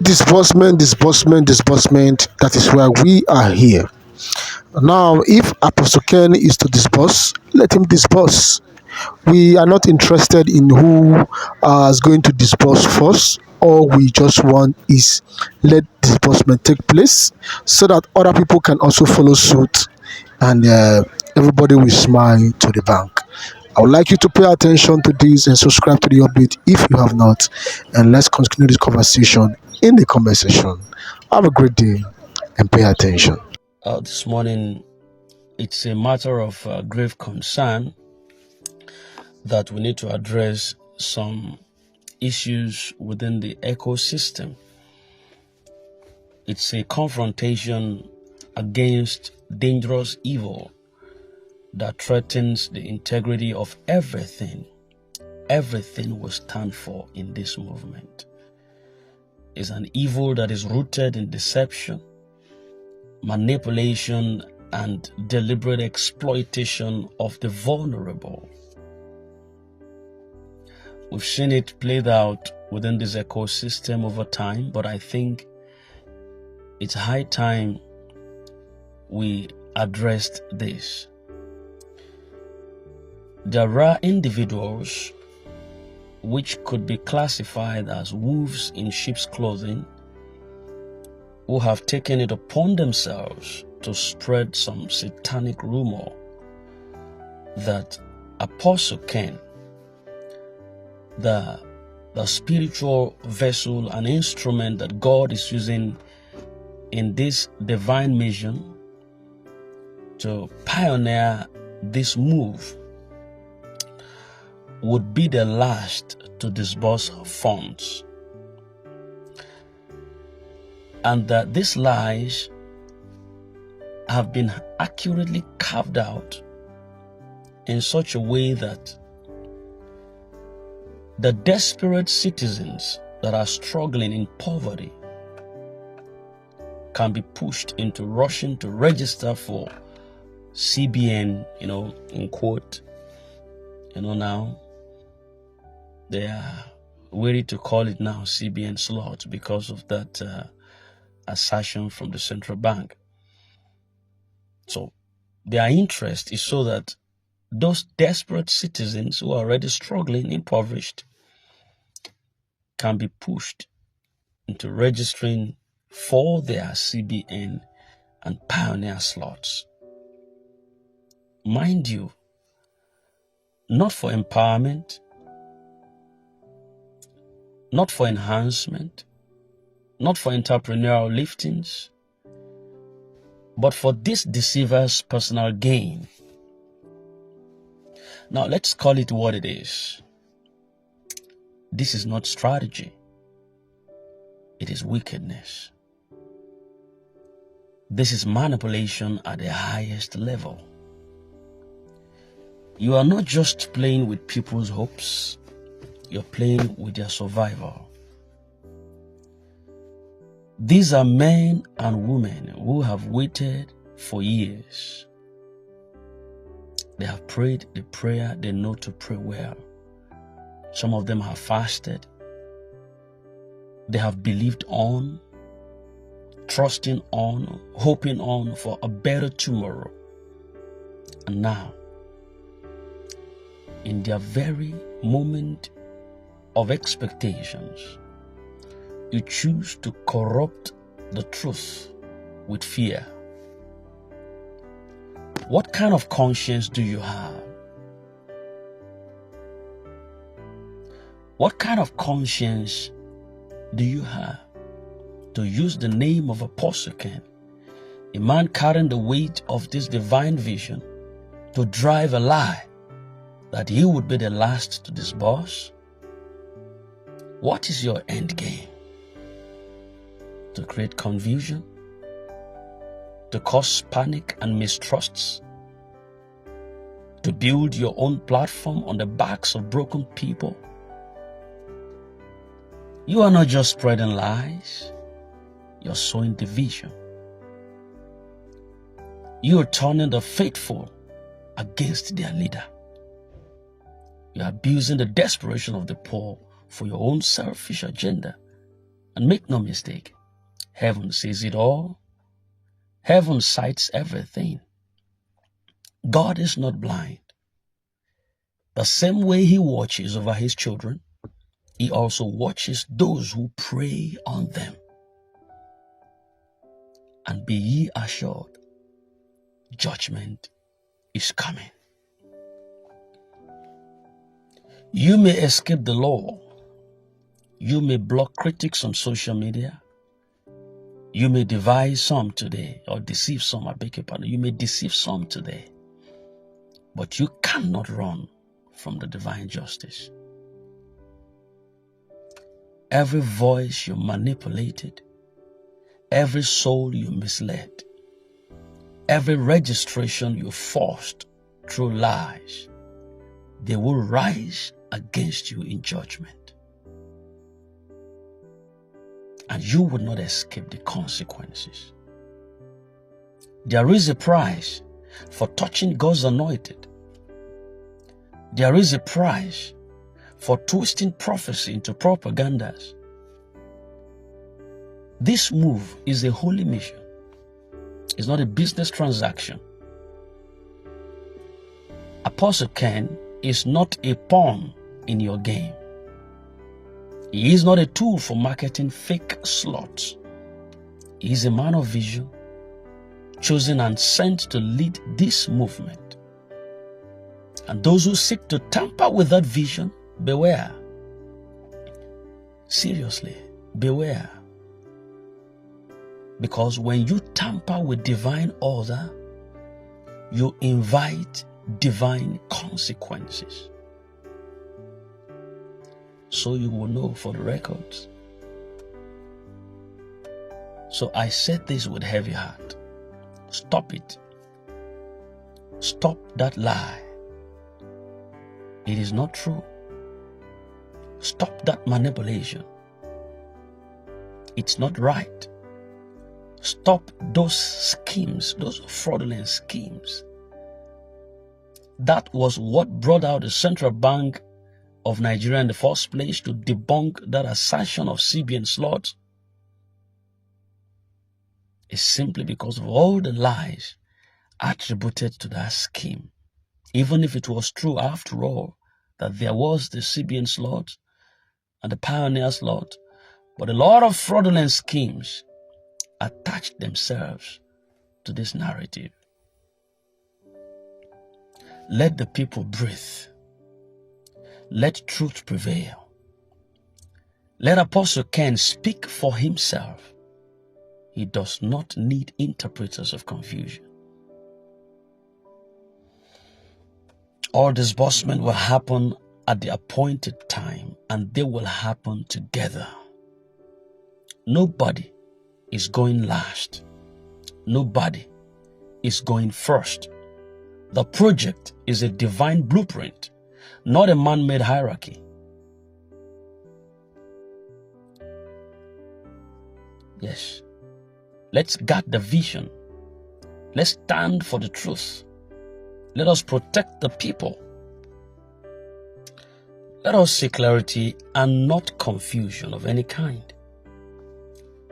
Disbursement. That is why we are here. Now, if Apostle Ken is to disburse, let him disburse. We are not interested in who is going to disburse first. All we just want is let disbursement take place so that other people can also follow suit, and everybody will smile to the bank. I would like you to pay attention to this and subscribe to the update if you have not. And let's continue this conversation in the comment section. Have a great day and pay attention. This morning, it's a matter of grave concern that we need to address some issues within the ecosystem. It's a confrontation against dangerous evil that threatens the integrity of everything we stand for in this movement. It's an evil that is rooted in deception, manipulation, and deliberate exploitation of the vulnerable. We've seen it played out within this ecosystem over time, but I think it's high time we addressed this. There are individuals which could be classified as wolves in sheep's clothing who have taken it upon themselves to spread some satanic rumor that Apostle Ken, the spiritual vessel and instrument that God is using in this divine mission to pioneer this move, would be the last to disburse funds. And that these lies have been accurately carved out in such a way that the desperate citizens that are struggling in poverty can be pushed into rushing to register for CBN, in quote. Now they are wary to call it now CBN slot because of that assertion from the central bank. So their interest is so that those desperate citizens who are already struggling, impoverished, can be pushed into registering for their CBN and pioneer slots. Mind you, not for empowerment, not for enhancement, not for entrepreneurial liftings, but for this deceiver's personal gain. Now let's call it what it is. This is not strategy. It is wickedness. This is manipulation at the highest level. You are not just playing with people's hopes, you're playing with their survival. These are men and women who have waited for years. They have prayed the prayer they know to pray well. Some of them have fasted. They have believed on, trusting on, hoping on for a better tomorrow. And now, in their very moment of expectations, you choose to corrupt the truth with fear. What kind of conscience do you have? What kind of conscience do you have to use the name of Apostle Ken, a man carrying the weight of this divine vision, to drive a lie that he would be the last to disburse? What is your end game? To create confusion? To cause panic and mistrusts? To build your own platform on the backs of broken people? You are not just spreading lies, you're sowing division. You are turning the faithful against their leader. You are abusing the desperation of the poor for your own selfish agenda. And make no mistake, heaven sees it all. Heaven sights everything. God is not blind. The same way he watches over his children, he also watches those who prey on them. And be ye assured, judgment is coming. You may escape the law. You may block critics on social media. You may devise some today, or deceive some, I beg your pardon. You may deceive some today. But you cannot run from the divine justice. Every voice you manipulated, every soul you misled, every registration you forced through lies, they will rise against you in judgment. And you will not escape the consequences. There is a price for touching God's anointed. There is a price for twisting prophecy into propagandas. This move is a holy mission. It's not a business transaction. Apostle Ken is not a pawn in your game. He is not a tool for marketing fake slots. He is a man of vision, chosen and sent to lead this movement. And those who seek to tamper with that vision, beware. Seriously, beware. Because when you tamper with divine order, you invite divine consequences. So you will know for the records. So I said this with heavy heart. Stop it. Stop that lie. It is not true. Stop that manipulation. It's not right. Stop those schemes, those fraudulent schemes. That was what brought out the Central Bank of Nigeria in the first place, to debunk that assertion of CBN slots. Is simply because of all the lies attributed to that scheme. Even if it was true after all that there was the CBN slot and the Pioneer slot, but a lot of fraudulent schemes attached themselves to this narrative. Let the people breathe. Let truth prevail. Let Apostle Ken speak for himself. He does not need interpreters of confusion. All disbursement will happen at the appointed time, and they will happen together. Nobody is going last. Nobody is going first. The project is a divine blueprint, not a man-made hierarchy. Yes. Let's guard the vision. Let's stand for the truth. Let us protect the people. Let us see clarity and not confusion of any kind.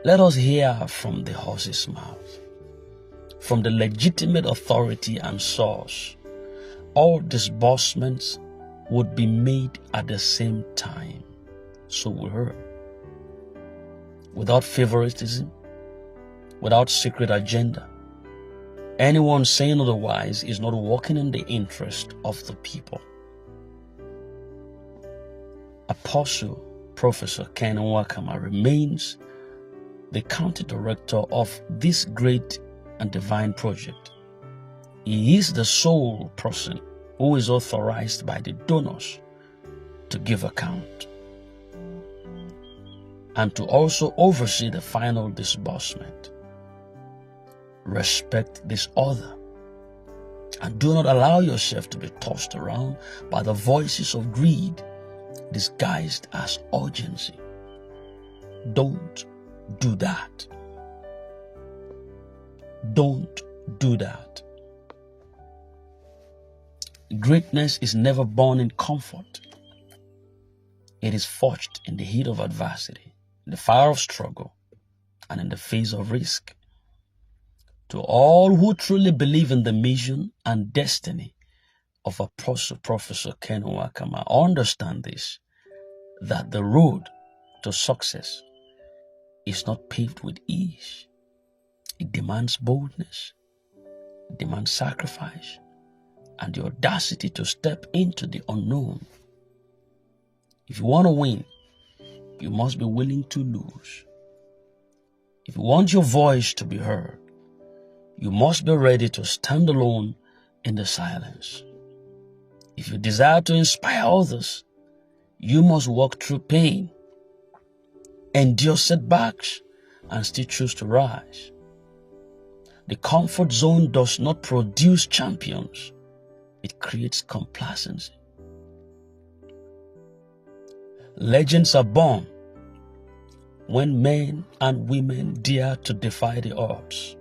Let us hear from the horse's mouth, from the legitimate authority and source. All disbursements would be made at the same time. So we heard. Without favoritism, without secret agenda. Anyone saying otherwise is not working in the interest of the people. Apostle Professor Ken Nwakama remains the county director of this great and divine project. He is the sole person who is authorized by the donors to give account and to also oversee the final disbursement. Respect this order and do not allow yourself to be tossed around by the voices of greed disguised as urgency. Don't do that. Don't do that. Greatness is never born in comfort. It is forged in the heat of adversity. in the fire of struggle, and in the face of risk. To all who truly believe in the mission and destiny of Apostle Professor Ken Nwakama, understand this, that the road to success is not paved with ease. It demands boldness, it demands sacrifice, and the audacity to step into the unknown. If you want to win, you must be willing to lose. If you want your voice to be heard, you must be ready to stand alone in the silence. If you desire to inspire others, you must walk through pain, endure setbacks, and still choose to rise. The comfort zone does not produce champions. It creates complacency. Legends are born when men and women dare to defy the odds,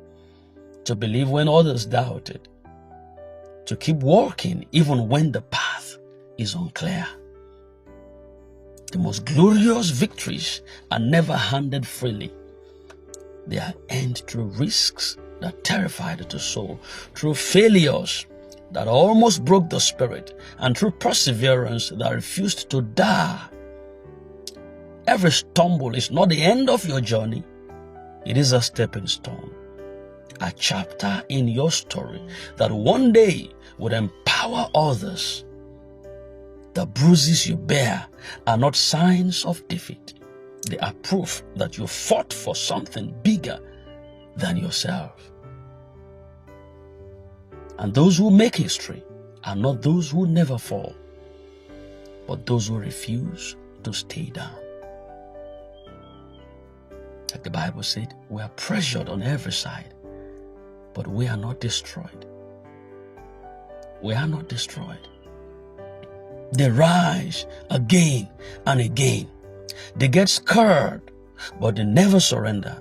to believe when others doubted, to keep walking even when the path is unclear. The most glorious victories are never handed freely. They are earned through risks that terrified the soul, through failures that almost broke the spirit, and through perseverance that refused to die. Every stumble is not the end of your journey. It is a stepping stone, a chapter in your story that one day would empower others. The bruises you bear are not signs of defeat. They are proof that you fought for something bigger than yourself. And those who make history are not those who never fall, but those who refuse to stay down. Like the Bible said, we are pressured on every side, but we are not destroyed. We are not destroyed. They rise again and again. They get scared, but they never surrender.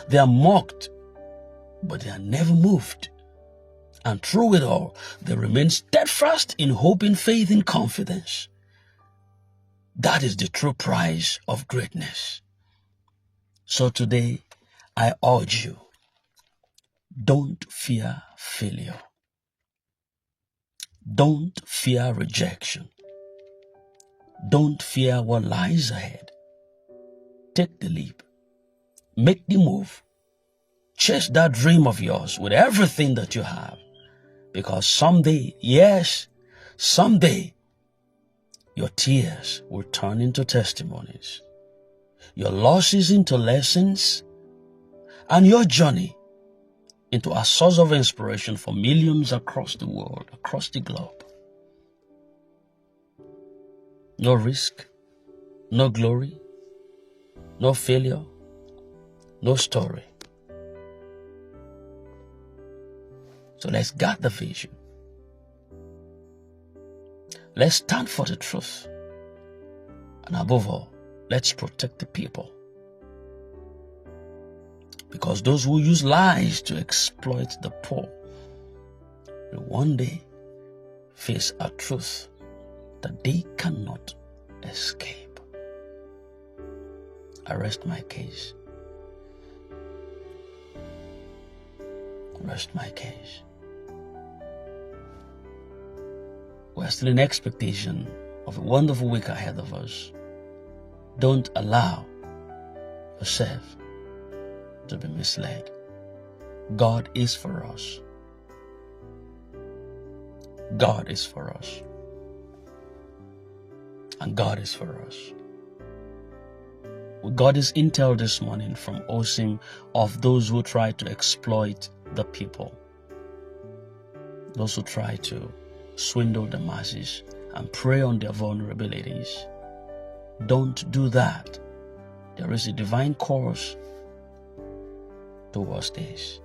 They are mocked, but they are never moved. And through it all, they remain steadfast in hope, in faith, in confidence. That is the true prize of greatness. So today, I urge you, don't fear failure. Don't fear rejection. Don't fear what lies ahead. Take the leap. Make the move. Chase that dream of yours with everything that you have. Because someday, yes, someday, your tears will turn into testimonies, your losses into lessons, and your journey into a source of inspiration for millions across the world, across the globe. No risk, no glory, no failure, no story. So let's guard the vision. Let's stand for the truth. And above all, let's protect the people. Because those who use lies to exploit the poor will one day face a truth that they cannot escape. I rest my case. Rest my case. We're still in expectation of a wonderful week ahead of us. Don't allow yourself to be misled. God is for us. God is for us. And God is for us. We got this intel this morning from OSIM of those who try to exploit the people. Those who try to swindle the masses and prey on their vulnerabilities. Don't do that. There is a divine course towards this.